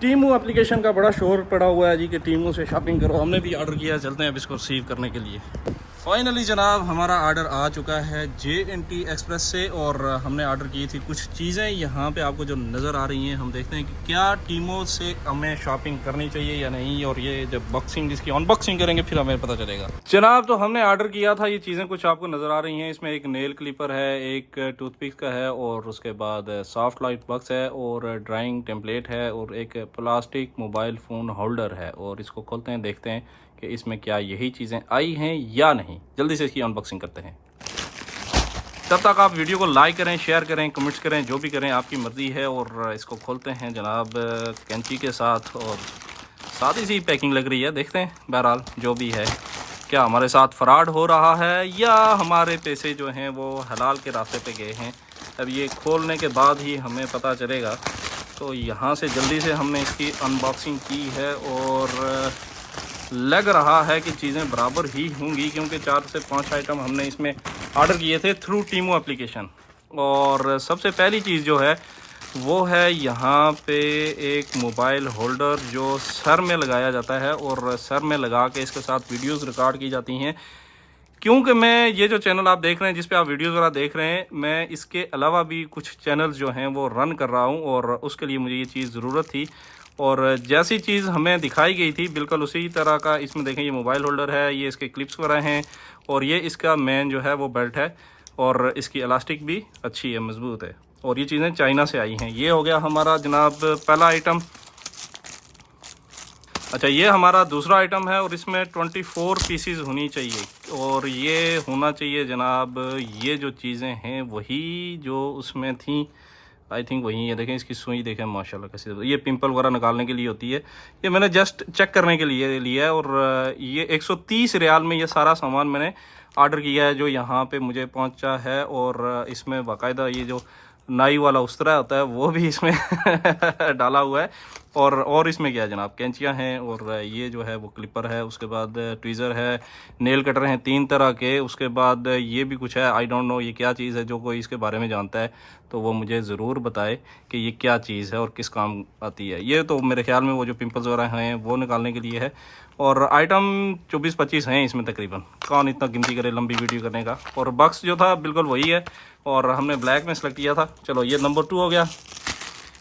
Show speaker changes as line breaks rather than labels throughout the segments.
टीमू application का बड़ा शोर पड़ा हुआ है जी कि टीमू से शॉपिंग करो। हमने भी ऑर्डर किया, चलते हैं अब इसको रिसीव करने के लिए। फाइनली जनाब हमारा ऑर्डर आ चुका है JNT एक्सप्रेस से और हमने ऑर्डर की थी कुछ चीज़ें। यहाँ पे आपको जो नज़र आ रही हैं, हम देखते हैं कि क्या टीमो से हमें शॉपिंग करनी चाहिए या नहीं, और ये जब बॉक्सिंग इसकी अनबॉक्सिंग करेंगे फिर हमें पता चलेगा। जनाब तो हमने ऑर्डर किया था, ये चीज़ें कुछ आपको नज़र आ रही हैं। इसमें एक नेल क्लिपर है, एक टूथपिक का है, और उसके बाद सॉफ्ट लाइट बॉक्स है, और ड्राइंग टेम्पलेट है, और एक प्लास्टिक मोबाइल फ़ोन होल्डर है। और इसको खोलते हैं, देखते हैं कि इसमें क्या यही चीज़ें आई हैं या नहीं। जल्दी से इसकी अनबॉक्सिंग करते हैं। तब तक आप वीडियो को लाइक करें, शेयर करें, कमेंट्स करें, जो भी करें आपकी मर्ज़ी है। और इसको खोलते हैं जनाब कैंची के साथ, और सादी सी पैकिंग लग रही है। देखते हैं बहरहाल जो भी है, क्या हमारे साथ फ्रॉड हो रहा है या हमारे पैसे जो हैं वो हलाल के रास्ते पे गए हैं। अब ये खोलने के बाद ही हमें पता चलेगा। तो यहाँ से जल्दी से हमने इसकी अनबॉक्सिंग की है और लग रहा है कि चीज़ें बराबर ही होंगी, क्योंकि 4 से 5 आइटम हमने इसमें ऑर्डर किए थे थ्रू टीमो एप्लीकेशन। और सबसे पहली चीज़ जो है वो है यहाँ पे एक मोबाइल होल्डर जो सर में लगाया जाता है, और सर में लगा के इसके साथ वीडियोस रिकॉर्ड की जाती हैं। क्योंकि मैं ये जो चैनल आप देख रहे हैं, जिस पे आप वीडियोस वगैरह देख रहे हैं, मैं इसके अलावा भी कुछ चैनल्स जो हैं वो रन कर रहा हूँ, और उसके लिए मुझे ये चीज़ ज़रूरत थी। और जैसी चीज़ हमें दिखाई गई थी बिल्कुल उसी तरह का इसमें देखें, ये मोबाइल होल्डर है, ये इसके क्लिप्स वगैरह हैं, और ये इसका मेन जो है वो बेल्ट है, और इसकी इलास्टिक भी अच्छी है, मजबूत है। और ये चीज़ें चाइना से आई हैं। ये हो गया हमारा जनाब पहला आइटम। अच्छा, ये हमारा दूसरा आइटम है, और इसमें 24 पीसीज होनी चाहिए, और ये होना चाहिए जनाब, ये जो चीज़ें हैं वही जो उसमें थी, आई थिंक वही है। देखें इसकी सुई देखें माशाल्लाह कैसी, ये पिंपल वगैरह निकालने के लिए होती है। ये मैंने जस्ट चेक करने के लिए लिया है, और ये 130 रियाल में ये सारा सामान मैंने ऑर्डर किया है जो यहाँ पे मुझे पहुँचा है। और इसमें बाकायदा ये जो नाई वाला उस्तरा होता है वो भी इसमें डाला हुआ है। और इसमें क्या है जनाब, कैंचियाँ हैं, और ये जो है वो क्लिपर है, उसके बाद ट्वीज़र है, नेल कटर हैं 3 तरह के, उसके बाद ये भी कुछ है, आई डोंट नो ये क्या चीज़ है। जो कोई इसके बारे में जानता है तो वो मुझे ज़रूर बताए कि ये क्या चीज़ है और किस काम आती है। ये तो मेरे ख्याल में वो जो पिंपल्स वगैरह हैं वो निकालने के लिए है। और आइटम 24-25 हैं इसमें तकरीबन, कौन इतना गिनती करे लंबी वीडियो करने का। और बॉक्स जो था बिल्कुल वही है, और हमने ब्लैक में सेलेक्ट किया था। चलो ये नंबर 2 हो गया।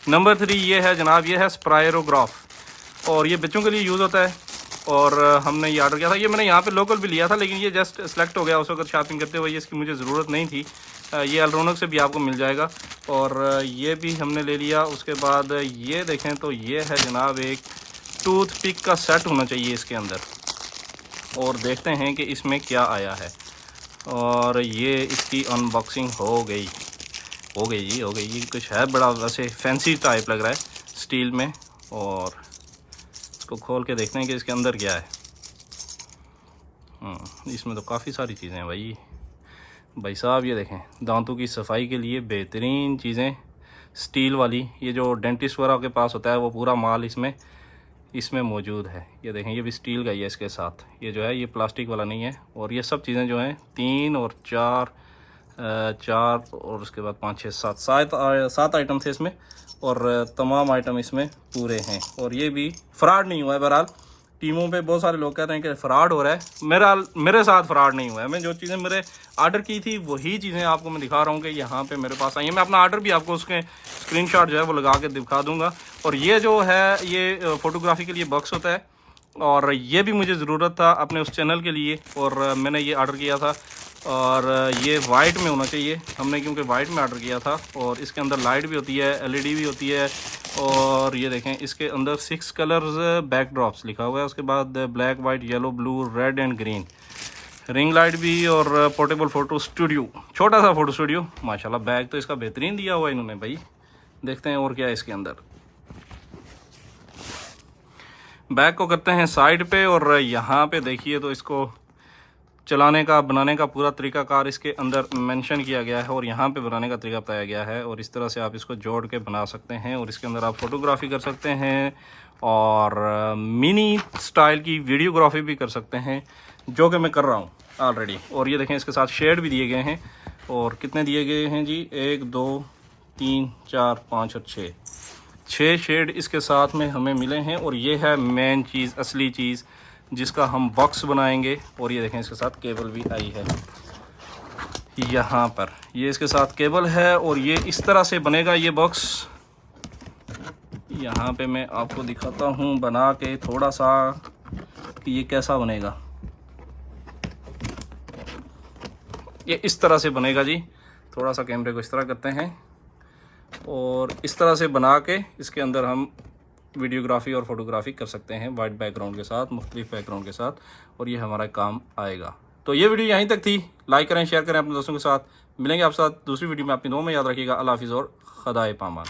नंबर 3 ये है जनाब, ये है स्पायरोग्राफ, और ये बच्चों के लिए यूज़ होता है, और हमने ये ऑर्डर किया था। ये मैंने यहाँ पे लोकल भी लिया था, लेकिन ये जस्ट सेलेक्ट हो गया उस वक्त शॉपिंग करते हुए, इसकी मुझे ज़रूरत नहीं थी। ये अलरोनक से भी आपको मिल जाएगा, और ये भी हमने ले लिया। उसके बाद ये देखें तो ये है जनाब एक टूथपिक का सेट होना चाहिए इसके अंदर, और देखते हैं कि इसमें क्या आया है। और ये इसकी अनबॉक्सिंग हो गई जी, हो गई। ये कुछ है बड़ा वैसे फैंसी टाइप लग रहा है स्टील में, और इसको खोल के देखते हैं कि इसके अंदर क्या है। इसमें तो काफ़ी सारी चीज़ें हैं भाई साहब। ये देखें, दांतों की सफाई के लिए बेहतरीन चीज़ें स्टील वाली, ये जो डेंटिस्ट वगैरह के पास होता है वो पूरा माल इसमें मौजूद है। ये देखें, ये भी स्टील का ही है इसके साथ, ये जो है ये प्लास्टिक वाला नहीं है। और ये सब चीज़ें जो हैं 3 और 4 और उसके बाद 5 6 7 आइटम थे इसमें, और तमाम आइटम इसमें पूरे हैं। और ये भी फ्रॉड नहीं हुआ है। बहरहाल टीमों पे बहुत सारे लोग कहते हैं कि फ़्रॉड हो रहा है, मेरे साथ फ़्रॉड नहीं हुआ है। मैं जो चीज़ें मेरे ऑर्डर की थी वही चीज़ें आपको मैं दिखा रहा हूँ कि यहाँ पे मेरे पास आई हैं। मैं अपना ऑर्डर भी आपको उसके स्क्रीनशॉट जो है वो लगा के दिखा दूँगा। और ये जो है ये फ़ोटोग्राफी के लिए बॉक्स होता है, और ये भी मुझे ज़रूरत था अपने उस चैनल के लिए, और मैंने ये ऑर्डर किया था। और ये वाइट में होना चाहिए हमने, क्योंकि वाइट में ऑर्डर किया था। और इसके अंदर लाइट भी होती है, LED भी होती है। और ये देखें इसके अंदर 6 कलर्स बैकड्रॉप्स लिखा हुआ है। उसके बाद black, white, yellow, blue, red and green, ring light भी, और पोर्टेबल फ़ोटो स्टूडियो, छोटा सा फ़ोटो स्टूडियो। माशाल्लाह बैग तो इसका बेहतरीन दिया हुआ है इन्होंने भाई। देखते हैं और क्या है इसके अंदर। बैग को करते हैं साइड पे, और यहाँ पे देखिए तो इसको चलाने का, बनाने का पूरा तरीक़ाकार इसके अंदर मेंशन किया गया है, और यहाँ पे बनाने का तरीका बताया गया है। और इस तरह से आप इसको जोड़ के बना सकते हैं, और इसके अंदर आप फ़ोटोग्राफी कर सकते हैं, और मिनी स्टाइल की वीडियोग्राफी भी कर सकते हैं, जो कि मैं कर रहा हूँ ऑलरेडी। और ये देखें इसके साथ शेड भी दिए गए हैं, और कितने दिए गए हैं जी, 1 2 3 4 5 और 6 6 शेड इसके साथ में हमें मिले हैं और ये है मेन चीज़, असली चीज़ जिसका हम बॉक्स बनाएंगे। और ये देखें इसके साथ केबल भी आई है यहाँ पर, ये इसके साथ केबल है और ये इस तरह से बनेगा ये बॉक्स। यहाँ पे मैं आपको दिखाता हूँ बना के थोड़ा सा कि ये कैसा बनेगा। ये इस तरह से बनेगा जी। थोड़ा सा कैमरे को इस तरह करते हैं और इस तरह से बना के इसके अंदर हम वीडियोग्राफी और फोटोग्राफी कर सकते हैं वाइट बैकग्राउंड के साथ, मुख्तलिफ बैकग्राउंड के साथ, और ये हमारा काम आएगा। तो ये वीडियो यहीं तक थी। लाइक करें, शेयर करें अपने दोस्तों के साथ। मिलेंगे आपके साथ दूसरी वीडियो में। अपनी दुआ में याद रखिएगा। अल्लाह हाफिज़ और खुदाए पामान।